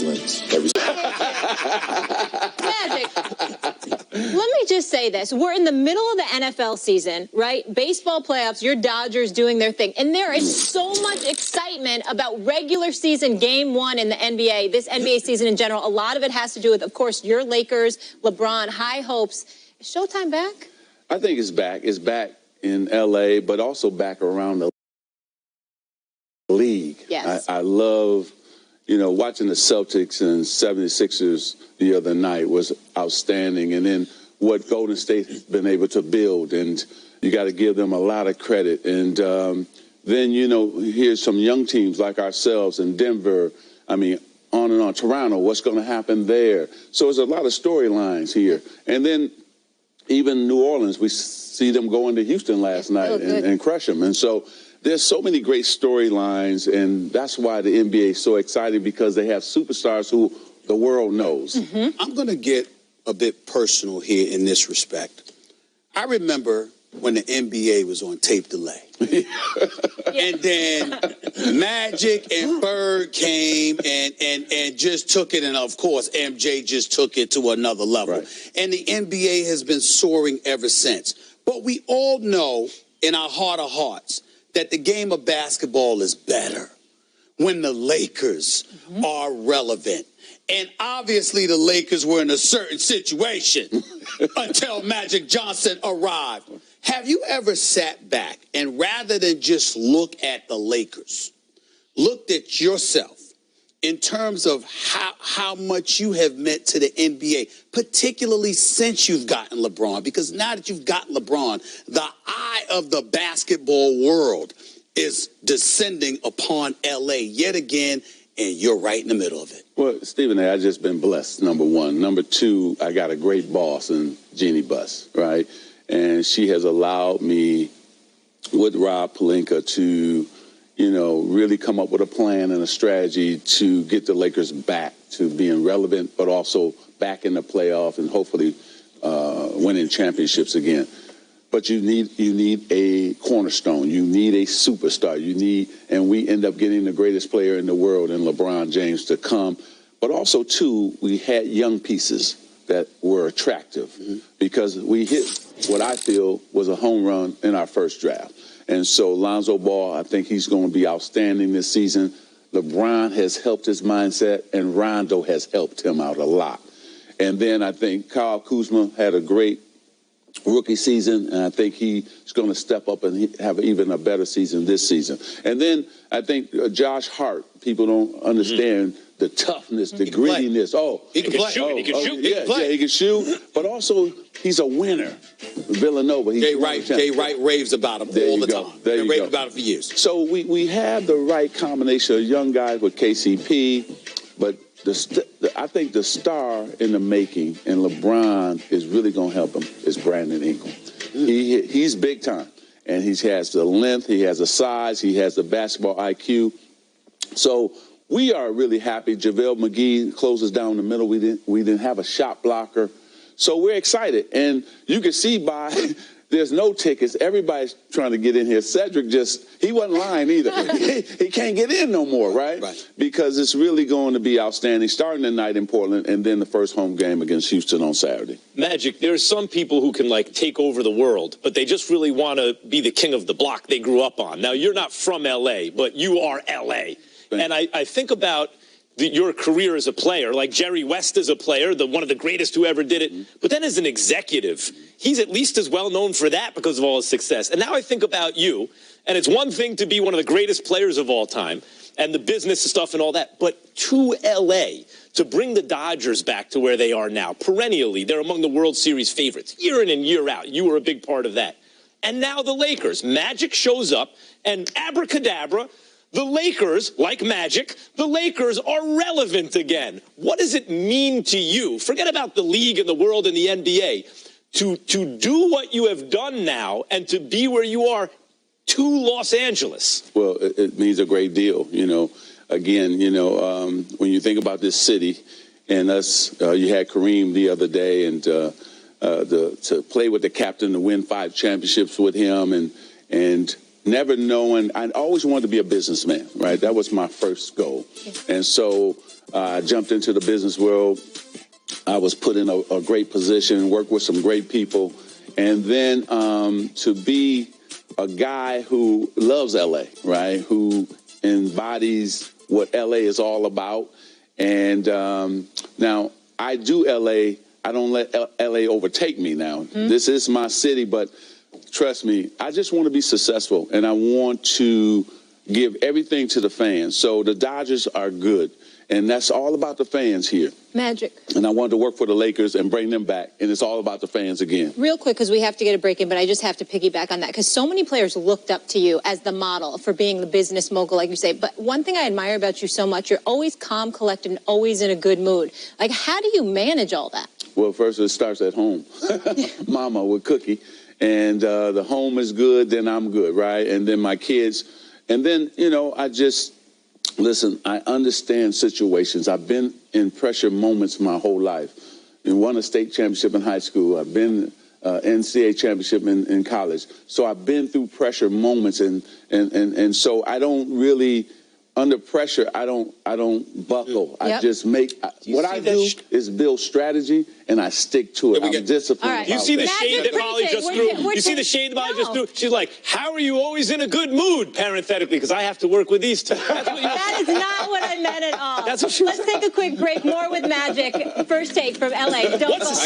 excellence. Magic, let me just say this. We're in the middle of the NFL season, right? Baseball playoffs, your Dodgers doing their thing. And there is so much excitement about regular season game one in the NBA, this NBA season in general. A lot of it has to do with, of course, your Lakers, LeBron, high hopes. Is Showtime back? I think it's back. It's back in L.A., but also back around the league. Yes. I love, watching the Celtics and 76ers the other night was outstanding. And then what Golden State has been able to build, and you got to give them a lot of credit. And then, here's some young teams like ourselves in Denver. I mean, on and on. Toronto, what's going to happen there? So there's a lot of storylines here. And then even New Orleans, we see them going to Houston last night and crush them. And so there's so many great storylines, and that's why the NBA is so exciting, because they have superstars who the world knows. Mm-hmm. I'm going to get a bit personal here in this respect. I remember when the NBA was on tape delay. And then Magic and Bird came and just took it, and of course MJ just took it to another level. Right. And the NBA has been soaring ever since. But we all know in our heart of hearts that the game of basketball is better when the Lakers are relevant. And obviously the Lakers were in a certain situation until Magic Johnson arrived. Have you ever sat back and rather than just look at the Lakers, looked at yourself in terms of how much you have meant to the NBA, particularly since you've gotten LeBron? Because now that you've gotten LeBron, the eye of the basketball world is descending upon L.A. yet again, and you're right in the middle of it. Well, Stephen A., I've just been blessed, number one. Number two, I got a great boss in Jeannie Buss, right? And she has allowed me, with Rob Pelinka, to really come up with a plan and a strategy to get the Lakers back to being relevant, but also back in the playoff and hopefully winning championships again. But you need a cornerstone. You need a superstar. And we end up getting the greatest player in the world in LeBron James to come. But also, too, we had young pieces that were attractive because we hit what I feel was a home run in our first draft. And so Lonzo Ball, I think he's going to be outstanding this season. LeBron has helped his mindset, and Rondo has helped him out a lot. And then I think Kyle Kuzma had a great rookie season, and I think he's going to step up and have even a better season this season. And then I think Josh Hart, people don't understand the toughness, the grittiness. He can play. He can shoot. He can shoot. But also, he's a winner. Villanova. Jay Wright raves about him all the time. He's raved about it for years. So we have the right combination of young guys with KCP, but I think the star in the making, and LeBron is really going to help him, is Brandon Ingram. He's big time, and he has the length, he has the size, he has the basketball IQ. So we are really happy. JaVale McGee closes down the middle. We didn't have a shot blocker. So we're excited. And you can see there's no tickets. Everybody's trying to get in here. Cedric he wasn't lying either. He can't get in no more, right? Because it's really going to be outstanding, starting tonight in Portland and then the first home game against Houston on Saturday. Magic, there are some people who can, take over the world, but they just really want to be the king of the block they grew up on. Now, you're not from L.A., but you are L.A. And I think about your career as a player, like Jerry West as a player, one of the greatest who ever did it. But then as an executive, he's at least as well known for that because of all his success. And now I think about you, and it's one thing to be one of the greatest players of all time and the business stuff and all that, but to L.A., to bring the Dodgers back to where they are now, perennially, they're among the World Series favorites, year in and year out. You were a big part of that. And now the Lakers. Magic shows up, and abracadabra, the Lakers, like Magic, the Lakers are relevant again. What does it mean to you? Forget about the league and the world and the NBA. To do what you have done now and to be where you are to Los Angeles. Well, it means a great deal. Again, when you think about this city and us, you had Kareem the other day, and to play with the captain, to win 5 championships with him, and never knowing, I always wanted to be a businessman, right? That was my first goal. And so I jumped into the business world. I was put in a great position, worked with some great people. And then to be a guy who loves LA, right, who embodies what LA is all about. And now I do LA. I don't let LA overtake me now. This is my city, but trust me, I just want to be successful, and I want to give everything to the fans. So the Dodgers are good, and that's all about the fans here. Magic. And I wanted to work for the Lakers and bring them back, and it's all about the fans again. Real quick, because we have to get a break in, but I just have to piggyback on that, because so many players looked up to you as the model for being the business mogul, like you say. But one thing I admire about you so much, you're always calm, collected, and always in a good mood. Like, how do you manage all that? Well, first it starts at home. Mama with Cookie. And the home is good, then I'm good, right? And then my kids. And then, you know, listen, I understand situations. I've been in pressure moments my whole life. I won a state championship in high school. I've been NCAA championship in college. So I've been through pressure moments, and so I don't really, under pressure, I don't buckle. Yep. I just make what I do is build strategy, and I stick to it. I'm disciplined. Right. You see the Magic shade that Molly preaching. just threw? You see the shade that Molly just threw? She's like, how are you always in a good mood, parenthetically, because I have to work with these two. That is not what I meant at all. That's what she was Let's take a quick break. More with Magic. First take from LA. Don't What's the go.